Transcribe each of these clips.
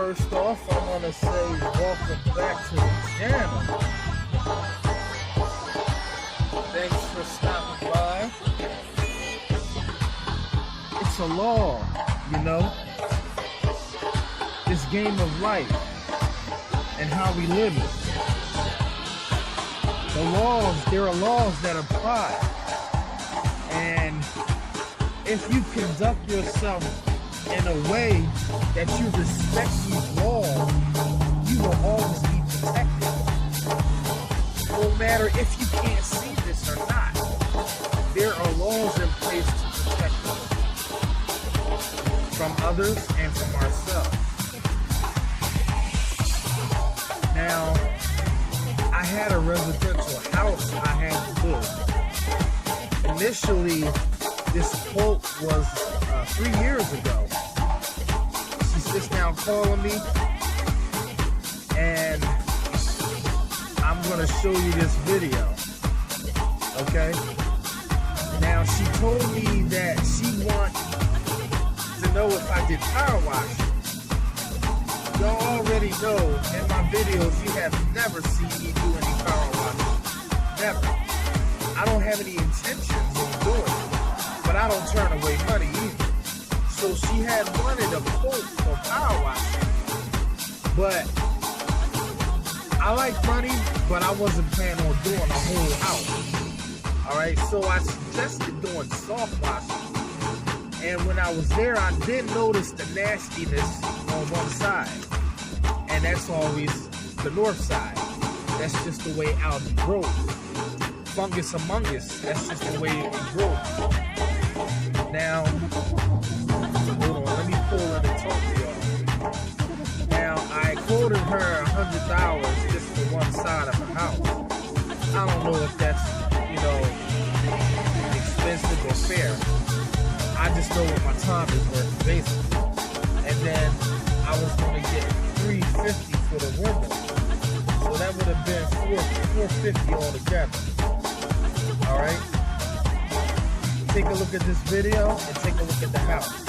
First off, I want to say welcome back to the channel. Thanks for stopping by. It's a law, you know, this game of life and how we live it. The laws, there are laws that apply. And if you conduct yourself in a way that you respect these laws, you will always be protected. No matter if you can't see this or not, there are laws in place to protect us from others and from ourselves. Now, I had a residential house I had to build. Initially, this quote was 3 years ago. She's just now calling me, and I'm gonna show you this video. Okay? Now, she told me that she wants to know if I did power washing. Y'all already know in my videos you have never seen me do any power washing. Never. I don't have any intentions of doing it, but I don't turn away money either. So she had wanted a quote for power washing, but I like money, but I wasn't planning on doing a whole house. Alright, so I suggested doing soft washing. And when I was there, I did notice the nastiness on one side. And that's always the north side. That's just the way algae grows. Fungus among us, that's just the way it grows. Now, hold on, let me pull in and talk to y'all. Now, I quoted her $100 just for one side of the house. I don't know if that's, expensive or fair. I just know what my time is worth, basically. And then I was going to get $350 for the window. So that would have been $450 altogether. Alright? Take a look at this video and take a look at the house.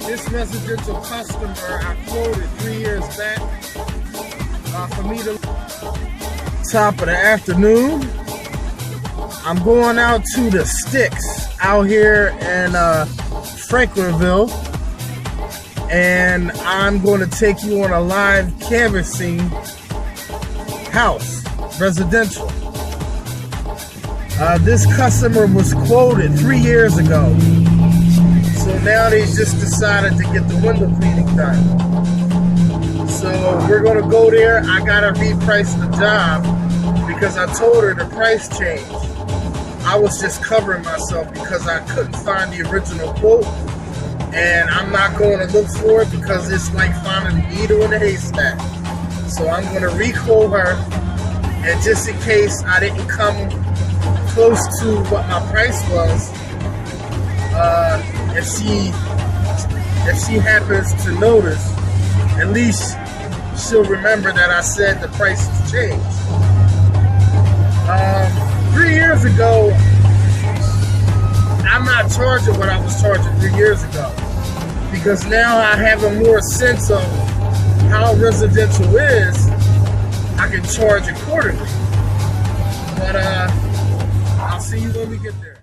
This residential customer I quoted 3 years back for me to top of the afternoon. I'm going out to the Sticks out here in Franklinville, and I'm going to take you on a live canvassing house, residential. This customer was quoted 3 years ago, so now they just decided to get the window cleaning done. So we're going to go there. I got to reprice the job because I told her the price changed. I was just covering myself because I couldn't find the original quote, and I'm not going to look for it because it's like finding a needle in a haystack. So I'm going to re-quote her, and just in case I didn't come close to what my price was, if she happens to notice, at least she'll remember that I said the price has changed. 3 years ago, I'm not charging what I was charging 3 years ago, because now I have a more sense of how residential is. I can charge accordingly. But I'll see you when we get there.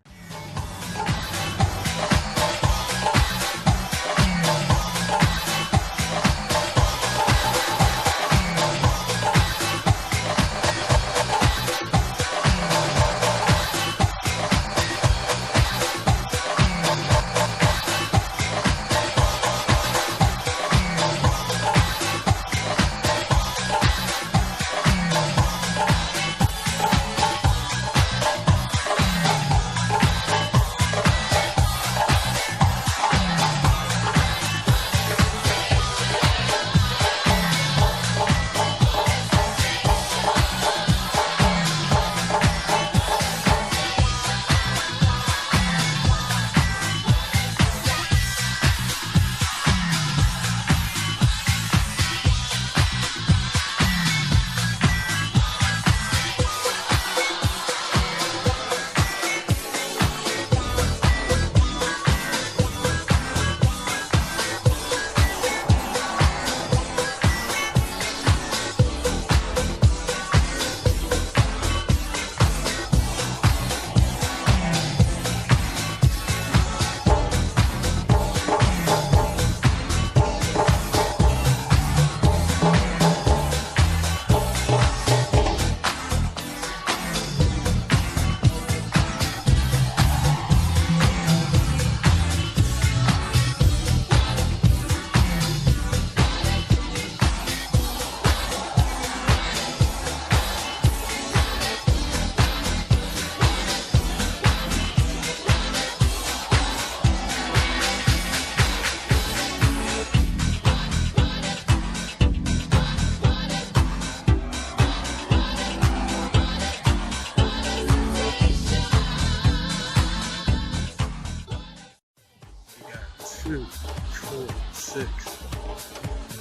2, 4, 6,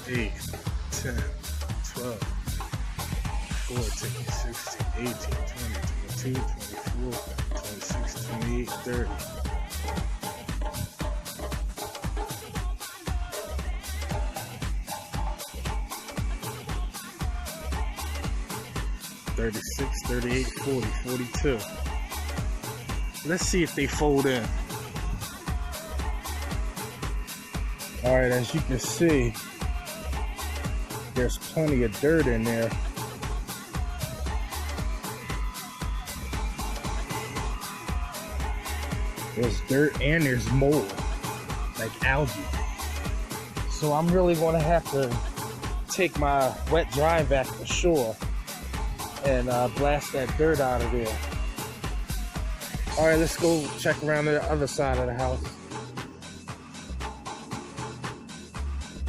8, 10, 12, 14, 16, 18, 20, 22, 24, 26, 28, 30. 36, 38, 40, 42. Let's see if they fold in. Alright, as you can see, there's plenty of dirt in there. There's dirt and there's mold, like algae. So I'm really going to have to take my wet dry vac to shore and blast that dirt out of there. All right, let's go check around the other side of the house.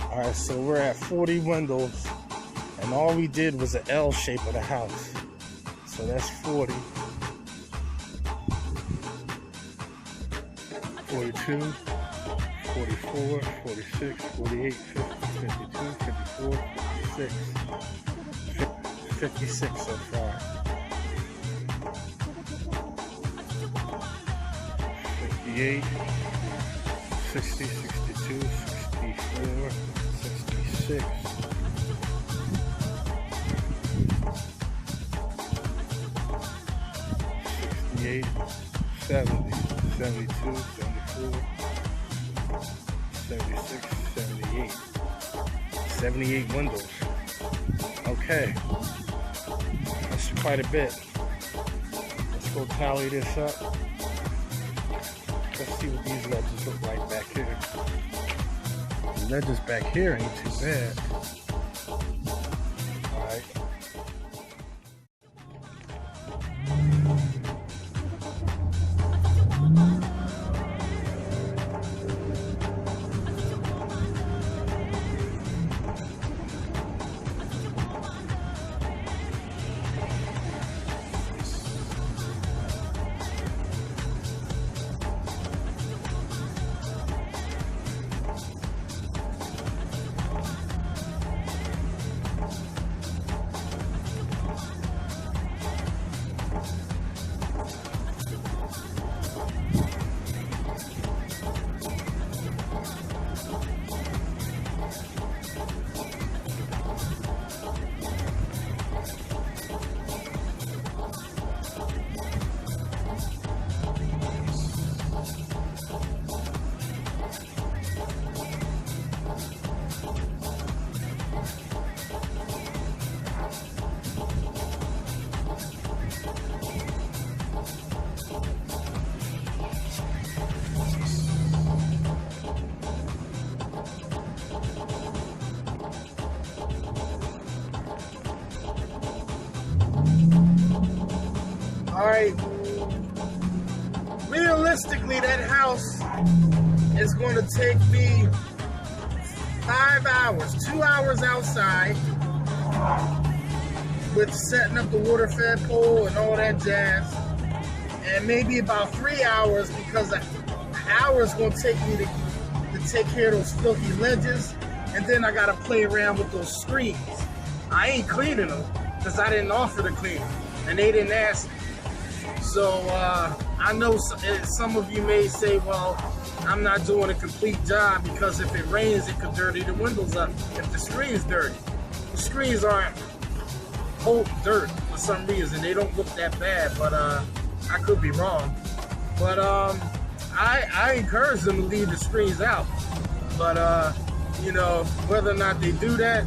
All right, so we're at 40 windows, and all we did was an L shape of the house. So that's 40. 42, 44, 46, 48, 50, 52, 54, 56. 56 so far. 58, 60, 62, 64, 66. 68, 70, 72, 74, 76, 78. 78 windows. Okay. That's quite a bit. Let's go tally this up. Let's see what these ledges look like back here. The ledges back here ain't too bad. Alright. Alright, realistically that house is going to take me 5 hours, 2 hours outside with setting up the water fed pole and all that jazz, and maybe about 3 hours because an hour is going to take me to take care of those filthy ledges, and then I got to play around with those screens. I ain't cleaning them because I didn't offer to clean them and they didn't ask me. So I know some of you may say, well, I'm not doing a complete job because if it rains, it could dirty the windows up. If the screen's dirty, the screens aren't whole dirt for some reason. They don't look that bad, but I could be wrong. But I encourage them to leave the screens out. But you know, whether or not they do that,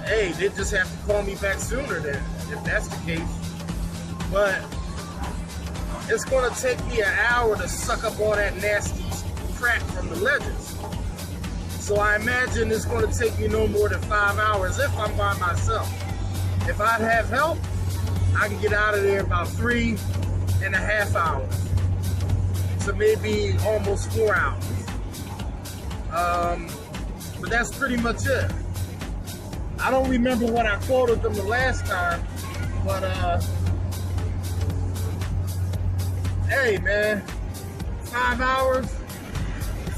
hey, they just have to call me back sooner then, if that's the case. But it's going to take me an hour to suck up all that nasty crap from the ledges. So I imagine it's going to take me no more than 5 hours if I'm by myself. If I have help, I can get out of there about 3.5 hours. So maybe almost 4 hours. But that's pretty much it. I don't remember what I quoted them the last time, but hey man, 5 hours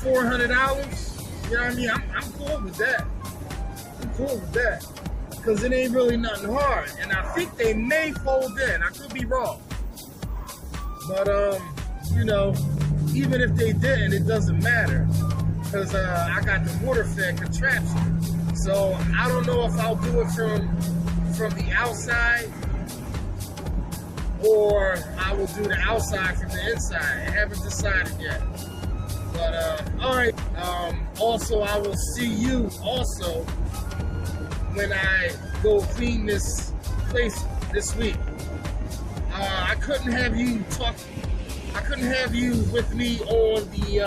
$400. You know what I mean? I'm cool with that. I'm cool with that. Because it ain't really nothing hard. And I think they may fold in. I could be wrong. But, you know, even if they didn't, it doesn't matter. Because I got the water fed contraption. So I don't know if I'll do it from the outside or I will do the outside from the inside. I haven't decided yet. But, all right. Also, I will see you also when I go clean this place this week. I couldn't have you with me on the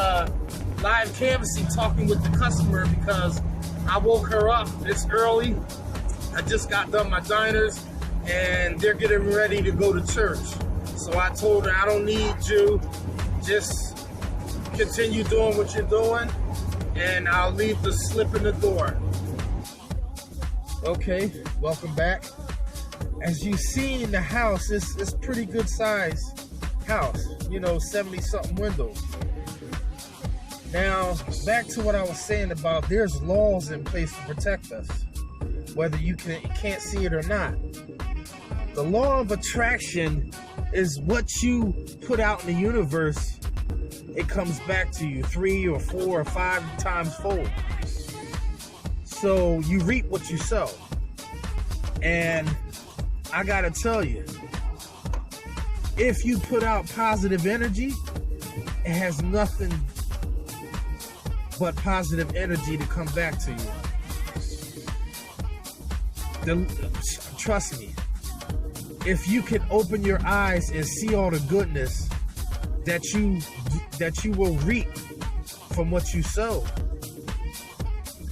live canvassing talking with the customer because I woke her up. It's early. I just got done my diners and they're getting ready to go to church. So I told her I don't need you. Just continue doing what you're doing and I'll leave the slip in the door. Okay, welcome back. As you see in the house, it's pretty good size house. You know, 70-something windows. Now, back to what I was saying about there's laws in place to protect us, whether you can't see it or not. The law of attraction is what you put out in the universe, it comes back to you 3 or 4 or 5 times fold. So you reap what you sow. And I gotta tell you, if you put out positive energy, it has nothing but positive energy to come back to you. Trust me, if you can open your eyes and see all the goodness that you will reap from what you sow,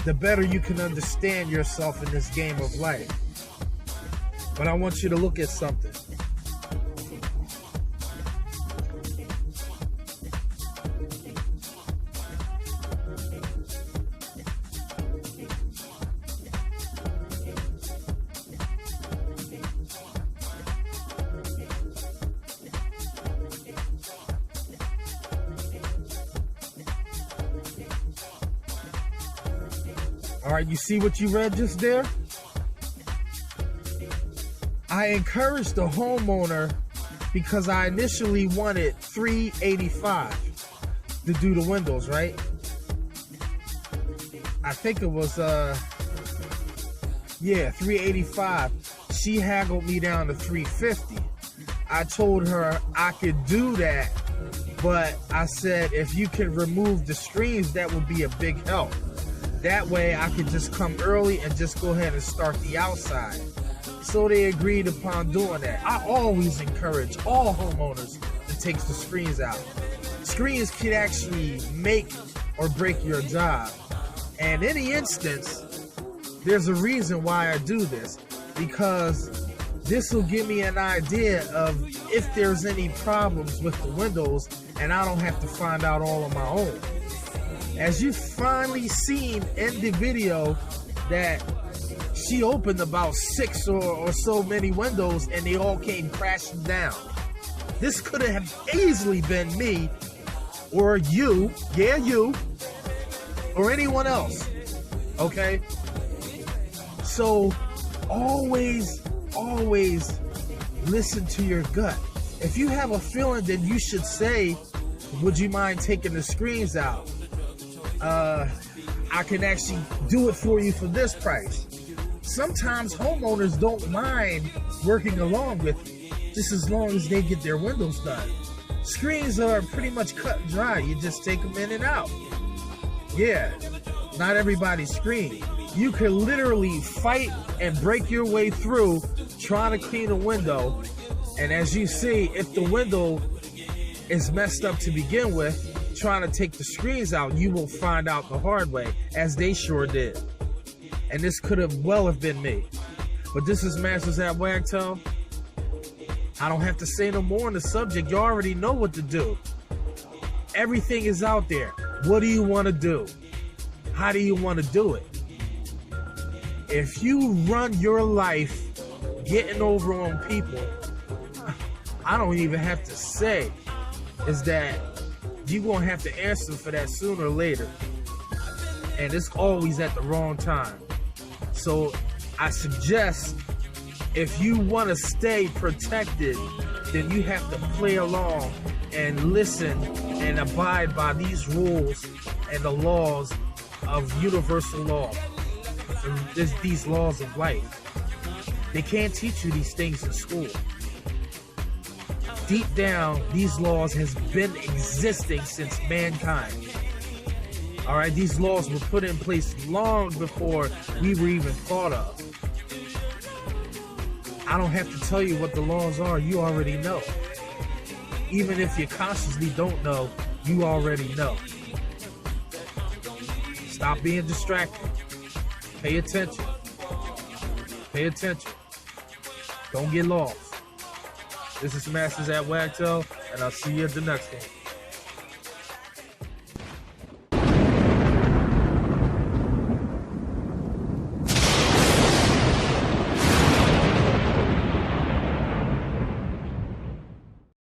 the better you can understand yourself in this game of life. But I want you to look at something. All right, you see what you read just there? I encouraged the homeowner because I initially wanted $385 to do the windows, right? I think it was $385. She haggled me down to $350. I told her I could do that, but I said if you can remove the screens, that would be a big help. That way I could just come early and just go ahead and start the outside. So they agreed upon doing that. I always encourage all homeowners to take the screens out. Screens can actually make or break your job. And in any instance, there's a reason why I do this. Because this will give me an idea of if there's any problems with the windows and I don't have to find out all on my own. As you finally seen in the video that she opened about 6 or so many windows and they all came crashing down. This could have easily been me or you, you, or anyone else, okay? So always listen to your gut. If you have a feeling, then you should say, would you mind taking the screens out? I can actually do it for you for this price. Sometimes homeowners don't mind working along with you, just as long as they get their windows done. Screens are pretty much cut and dry. You just take them in and out. Yeah, not everybody's screen. You could literally fight and break your way through trying to clean a window. And as you see, if the window is messed up to begin with, trying to take the screens out, you will find out the hard way, as they sure did. And this could have well have been me. But this is Masters at Wagtail. I don't have to say no more on the subject. You already know what to do. Everything is out there. What do you want to do? How do you want to do it? If you run your life getting over on people, I don't even have to say, is that you're going to have to answer for that sooner or later. And it's always at the wrong time. So I suggest, if you want to stay protected, then you have to play along and listen and abide by these rules and the laws of universal law. And these laws of life. They can't teach you these things in school. Deep down, these laws has been existing since mankind. All right, these laws were put in place long before we were even thought of. I don't have to tell you what the laws are, you already know. Even if you consciously don't know, you already know. Stop being distracted. Pay attention. Pay attention. Don't get lost. This is Masters at Wagtail, and I'll see you at the next one.